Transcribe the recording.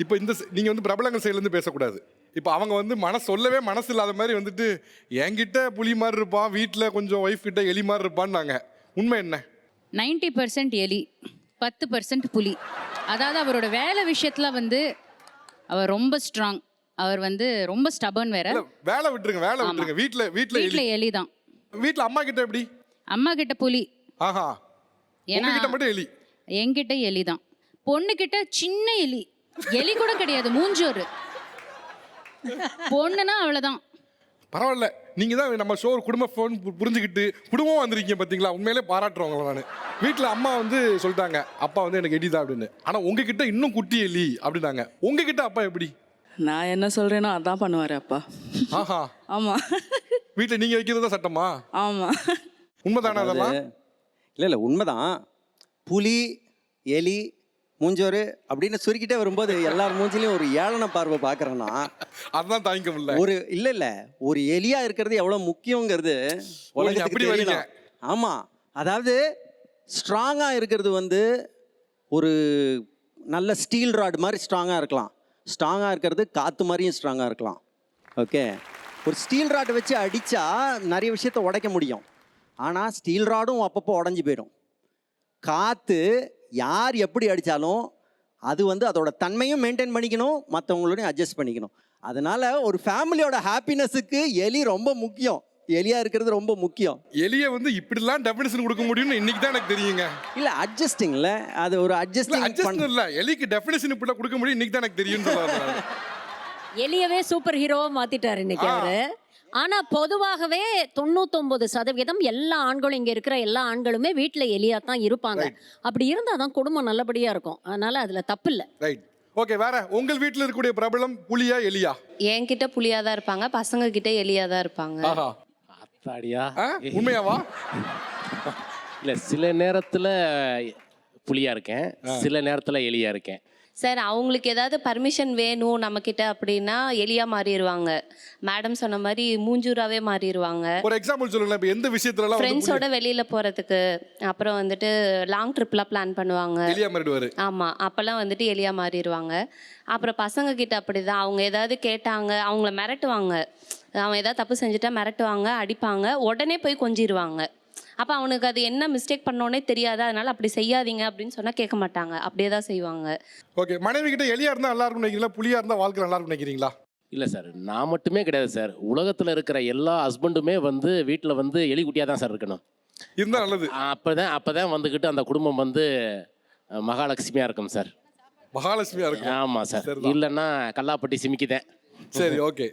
இப்போ நீங்க வந்து பிரபலங்கள் சைடுல இருந்து பேசக்கூடாது. இப்போ அவங்க வந்து சொல்லவே மனசு இல்லாத மாதிரி வந்துட்டு என்கிட்ட புலி மாதிரி இருப்பான், வீட்டில் கொஞ்சம் ஒய்ஃப் கிட்ட எலி மாதிரி இருப்பான்னாங்க. உண்மை என்ன? 90% எலி, 10% புலி. அதாவது அவரோட வேலை விஷயத்துல வந்து அவர் ரொம்ப ஸ்ட்ராங். அவர் வந்து ரொம்ப ஸ்டபர்ன் வேற. வேலை விட்டுருங்க. வீட்டில் எலி தான். வீட்டில் அம்மா கிட்ட எப்படி? அம்மா கிட்ட புலி. ஆஹா. ஏன்னா கிட்ட மட்டும் எலி. என்கிட்ட எலி தான். பொண்ணு கிட்ட சின்ன எலி. எலி கூட கிடையாது, மூஞ்சோறு. பொண்ணுனா அவ்வளவுதான். பரவாயில்ல, நீங்க தான் நம்ம ஷோ குடும்ப ஃபோன் புரிஞ்சுக்கிட்டு குடும்பம் வந்திருக்கீங்க பாத்தீங்களா? உண்மையிலே பாராட்டுறவங்க நான். வீட்டில் அம்மா வந்து சொல்லிட்டாங்க அப்பா வந்து எனக்கு எலி தான் அப்படின்னு. ஆனா உங்ககிட்ட இன்னும் குட்டி எலி அப்படின்னாங்க. உங்ககிட்ட அப்பா எப்படி? நான் என்ன சொல்றேனோ அதான் பண்ணுவாரு அப்பா. ஆஹா. ஆமா. வீட்டில் நீங்க வைக்கிறதா சட்டமா? ஆமா. உண்மைதானே அதெல்லாம்? இல்லை உண்மைதான். புலி எலி மூஞ்சோறு அப்படின்னு சுருக்கிட்டே வரும்போது எல்லார் மூஞ்சிலையும் ஒரு ஏளன பார்வை பார்க்குறேன்னா அதுதான் தாங்கிக்க முடியல. ஒரு இல்லை ஒரு எலியா இருக்கிறது எவ்வளோ முக்கியங்கிறது அப்படி வரீங்க. ஆமாம், அதாவது ஸ்ட்ராங்காக இருக்கிறது வந்து ஒரு நல்ல ஸ்டீல் ராட் மாதிரி ஸ்ட்ராங்காக இருக்கலாம். ஸ்ட்ராங்காக இருக்கிறது காற்று மாதிரியும் ஸ்ட்ராங்காக இருக்கலாம். ஓகே, ஒரு ஸ்டீல் ராட் வச்சு அடித்தா நிறைய விஷயத்தை உடைக்க முடியும். ஆனால் ஸ்டீல் ராடும் அப்பப்போ உடஞ்சி போயிடும். காற்று யார் எப்படி அடித்தாலும் அது வந்து அதோட தன்மையும் மெயின்டைன் பண்ணிக்கணும், மற்றவங்களோடையும் அட்ஜஸ்ட் பண்ணிக்கணும். அதனால் ஒரு ஃபேமிலியோட ஹாப்பினஸுக்கு எலி ரொம்ப முக்கியம். எலியாக இருக்கிறது ரொம்ப முக்கியம். எலியை வந்து இப்படிலாம் டெஃபினிஷன் கொடுக்க முடியும்னு இன்னைக்கு தான் எனக்கு தெரியுங்க. இல்லை அட்ஜஸ்டிங்ல அது ஒரு அட்ஜஸ்டிங் இல்லை, எலிக்கு டெஃபினிஷன் இப்படி கொடுக்க முடியும் இன்னைக்கு தான் எனக்கு தெரியும். எலியவே சூப்பர் ஹீரோவா மாத்திட்டாரு இன்னைக்கு அவரு. ஆனா பொதுவாகவே 99% எல்லா ஆண்களும், இங்க இருக்கிற எல்லா ஆண்களுமே வீட்டுல எலியா தான் இருப்பாங்க. அப்படி இருந்தாதான் குடும்பம் நல்லபடியா இருக்கும். அதனால அதுல தப்பு இல்ல. ரைட். ஓகே, வேற உங்கள் வீட்டில் இருக்கக்கூடிய பிரபலம் புலியா எலியா? என்கிட்ட புலியா தான் இருப்பாங்க, பசங்க கிட்ட எலியா தான் இருப்பாங்க. அத்தாடியா, உண்மையாவா? இல்ல சில நேரத்துல புலியா இருக்கேன், சில நேரத்துல எலியா இருக்கேன். சார், அவங்களுக்கு ஏதாவது பர்மிஷன் வேணும் நம்மக்கிட்ட அப்படின்னா எலியா மாறிடுவாங்க. மேடம் சொன்ன மாதிரி மூஞ்சூராவே மாறிடுவாங்க. ஒரு எக்ஸாம்பிள் சொல்லுங்களேன். இப்போ எந்த விஷயத்துலலாம் ஃப்ரெண்ட்ஸோட வெளியில போறதுக்கு, அப்புறம் வந்துட்டு லாங் ட்ரிப்லாம் பிளான் பண்ணுவாங்க. எலியா மாறிடுவாரு. ஆமா, அப்பெல்லாம் வந்துட்டு எலியா மாறிடுவாங்க. அப்புறம் பசங்க கிட்ட அப்படிதான், அவங்க ஏதாவது கேட்டாங்க, அவங்கள மிரட்டுவாங்க. அவன் ஏதாவது தப்பு செஞ்சுட்டா மிரட்டுவாங்க, அடிப்பாங்க, உடனே போய் கொஞ்சிடுவாங்க. அப்போ அவனுக்கு அது என்ன மிஸ்டேக் பண்ணோன்னே தெரியாது. அதனால அப்படி செய்யாதீங்க அப்படின்னு சொன்னால் கேட்க மாட்டாங்க, அப்படியே தான் செய்வாங்க. ஓகே, மனைவி கிட்ட எலியா இருந்தால் நல்லா இருக்கும் நினைக்கிறீங்களா, புலியா இருந்தால் வாழ்க்கை நல்லா இருக்கும் நினைக்கிறீங்களா? இல்லை சார், நான் மட்டுமே கிடையாது சார், உலகத்தில் இருக்கிற எல்லா ஹஸ்பண்டுமே வந்து வீட்டில் வந்து எலி குட்டியாக தான் சார் இருக்கணும். இருந்தால் நல்லது. அப்போதான் வந்துக்கிட்டு அந்த குடும்பம் வந்து மகாலட்சுமியாக இருக்கும் சார். மகாலட்சுமியாக இருக்கும். ஆமாம் சார், இல்லைன்னா கல்லாப்பட்டி சிமிக்குதேன். சரி, ஓகே.